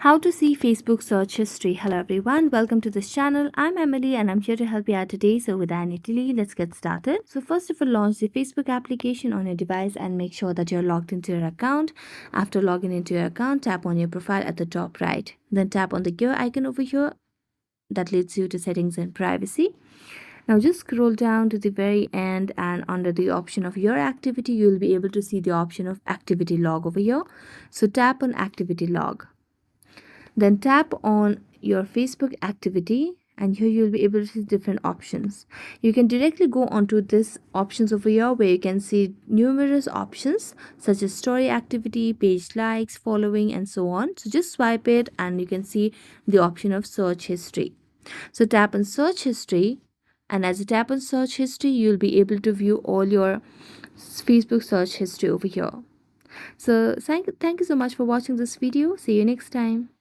How to see Facebook search history. Hello everyone, welcome to this channel. I'm Emily and I'm here to help you out today. So without any delay, let's get started. So first of all, launch the Facebook application on your device and make sure that you're logged into your account. After logging into your account, tap on your profile at the top right. Then tap on the gear icon over here that leads you to settings and privacy. Now just scroll down to the very end and under the option of your activity, you'll be able to see the option of activity log over here. So tap on activity log. Then tap on your Facebook activity and here you'll be able to see different options. You can directly go onto this options over here where you can see numerous options such as story activity, page likes, following and so on. So just swipe it and you can see the option of search history. So tap on search history and as you tap on search history you'll be able to view all your Facebook search history over here. So thank you so much for watching this video. See you next time.